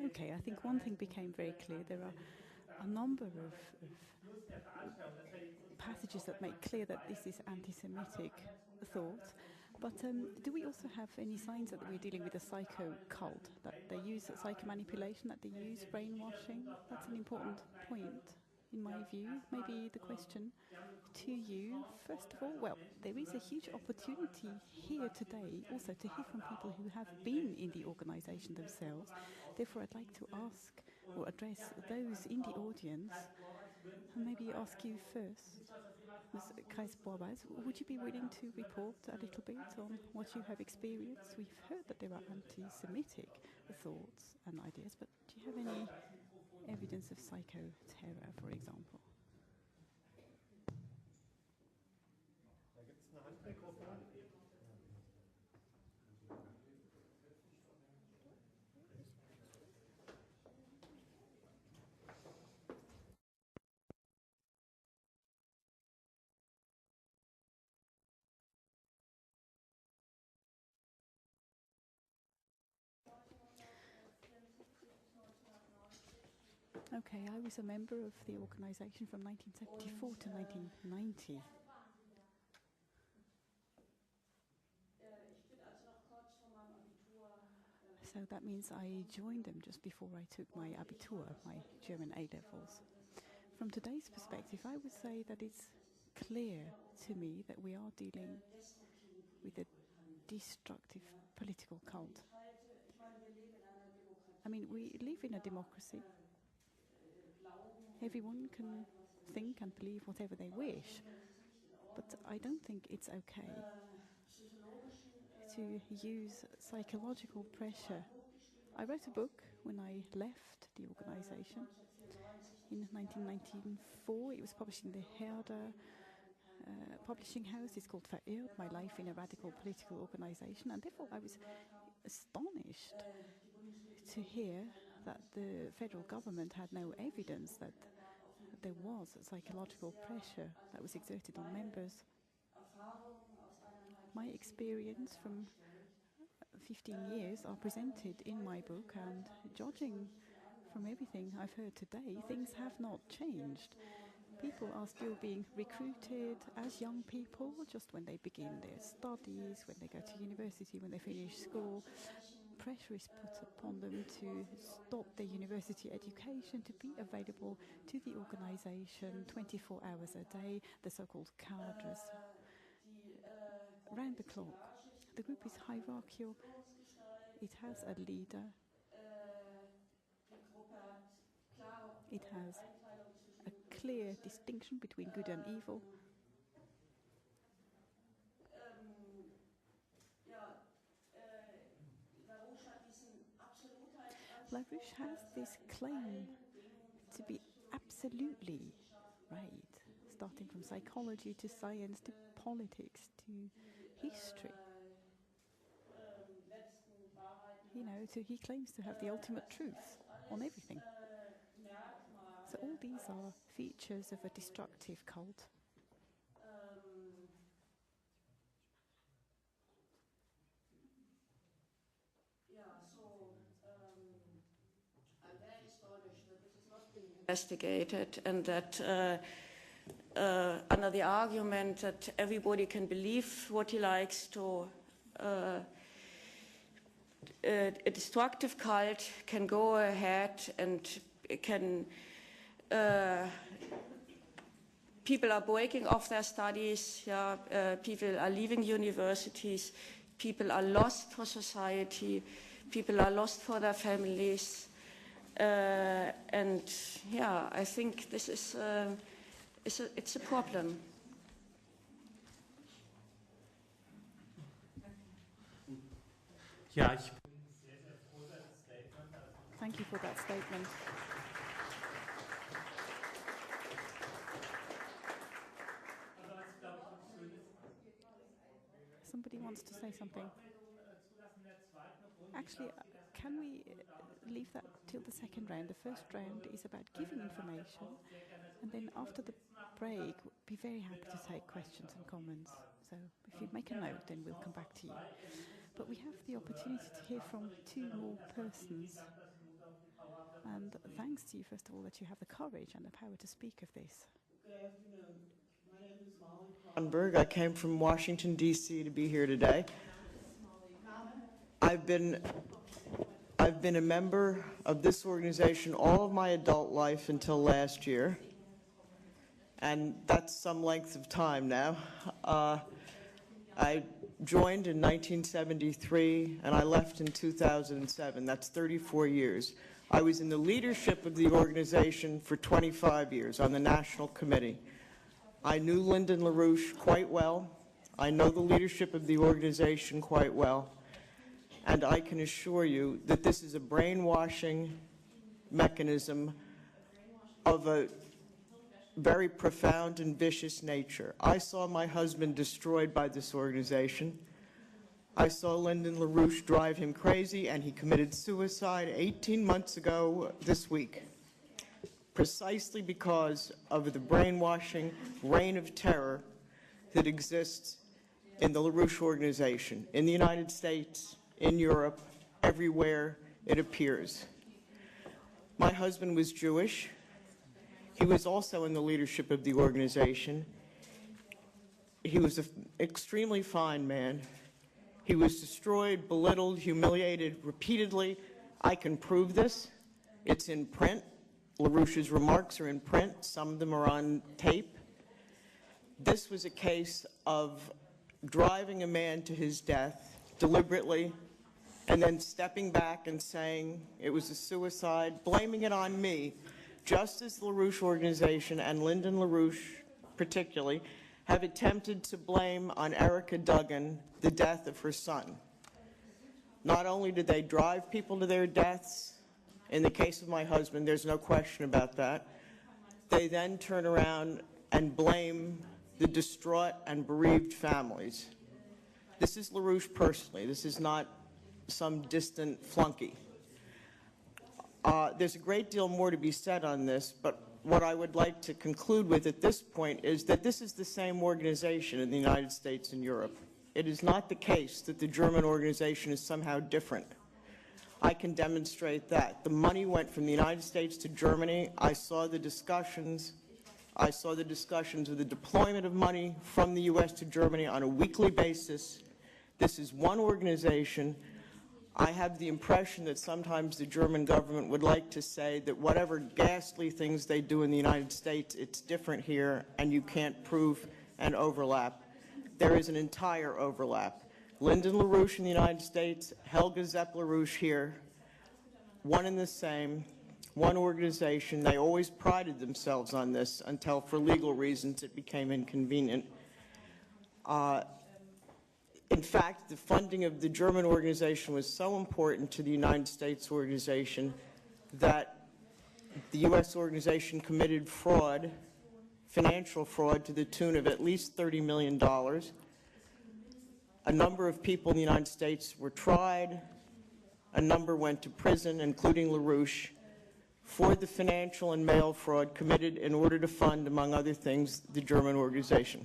Okay, I think one thing became very clear. There are a number of passages that make clear that this is anti-Semitic thought. But do we also have any signs that we're dealing with a psycho cult, that they use psychomanipulation, that they use brainwashing? That's an important point, in my view. Maybe the question to you, first of all, well, there is a huge opportunity here today also to hear from people who have been in the organization themselves. Therefore, I'd like to ask or address those in the audience, and maybe ask you first, Ms. Kreis-Borbas, would you be willing to report a little bit on what you have experienced? We've heard that there are anti-Semitic thoughts and ideas, but do you have any evidence of psycho-terror, for example? Okay, I was a member of the organization from 1974 to 1990. So that means I joined them just before I took my Abitur, my German A-levels. From today's perspective, I would say that it's clear to me that we are dealing with a destructive political cult. I mean, we live in a democracy. Everyone can think and believe whatever they wish, but I don't think it's okay to use psychological pressure. I wrote a book when I left the organization in 1994. It was published in the Herder publishing house. It's called Verirrt, My Life in a Radical Political Organization, and therefore I was astonished to hear that the federal government had no evidence that there was psychological pressure that was exerted on members. My experience from 15 years are presented in my book, and judging from everything I've heard today, things have not changed. People are still being recruited as young people just when they begin their studies, when they go to university, when they finish school. Pressure is put upon them to stop their university education, to be available to the organization 24 hours a day, the so-called cadres, round the clock. The group is hierarchical. It has a leader. It has a clear distinction between good and evil. LaRouche has this claim to be absolutely right, starting from psychology to science to politics to history. You know, so he claims to have the ultimate truth on everything. So all these are features of a destructive cult. I'm very astonished that this has not been investigated, and that under the argument that everybody can believe what he likes, to a destructive cult can go ahead and can people are breaking off their studies, people are leaving universities, people are lost for society, people are lost for their families, and yeah, I think this is it's a problem. Ja, ich Thank you for that statement. Somebody wants to say something. Actually, can we leave that till the second round? The first round is about giving information, and then after the break, we'll be very happy to take questions and comments. So if you make a note, then we'll come back to you. But we have the opportunity to hear from two more persons. And thanks to you, first of all, that you have the courage and the power to speak of this. Good afternoon. My name is Molly Kronberg. I came from Washington, D.C. to be here today. I've been a member of this organization all of my adult life until last year, and that's some length of time now. I joined in 1973, and I left in 2007. That's 34 years. I was in the leadership of the organization for 25 years on the National Committee. I knew Lyndon LaRouche quite well. I know the leadership of the organization quite well. And I can assure you that this is a brainwashing mechanism of a very profound and vicious nature. I saw my husband destroyed by this organization. I saw Lyndon LaRouche drive him crazy, and he committed suicide 18 months ago this week, precisely because of the brainwashing reign of terror that exists in the LaRouche organization, in the United States, in Europe, everywhere it appears. My husband was Jewish. He was also in the leadership of the organization. He was an extremely fine man. He was destroyed, belittled, humiliated repeatedly. I can prove this. It's in print. LaRouche's remarks are in print. Some of them are on tape. This was a case of driving a man to his death deliberately and then stepping back and saying it was a suicide, blaming it on me, just as the LaRouche organization and Lyndon LaRouche particularly have attempted to blame on Erica Duggan the death of her son. Not only did they drive people to their deaths, in the case of my husband, there's no question about that, they then turn around and blame the distraught and bereaved families. This is LaRouche personally. This is not some distant flunky. There's a great deal more to be said on this, but what I would like to conclude with at this point is that this is the same organization in the United States and Europe. It is not the case that the German organization is somehow different. I can demonstrate that. The money went from the United States to Germany. I saw the discussions of the deployment of money from the U.S. to Germany on a weekly basis. This is one organization. I have the impression that sometimes the German government would like to say that whatever ghastly things they do in the United States, it's different here, and you can't prove an overlap. There is an entire overlap. Lyndon LaRouche in the United States, Helga Zepp LaRouche here, one and the same, one organization. They always prided themselves on this until, for legal reasons, it became inconvenient. In fact, the funding of the German organization was so important to the United States organization that the U.S. organization committed fraud, financial fraud, to the tune of at least $30 million. A number of people in the United States were tried. A number went to prison, including LaRouche, for the financial and mail fraud committed in order to fund, among other things, the German organization.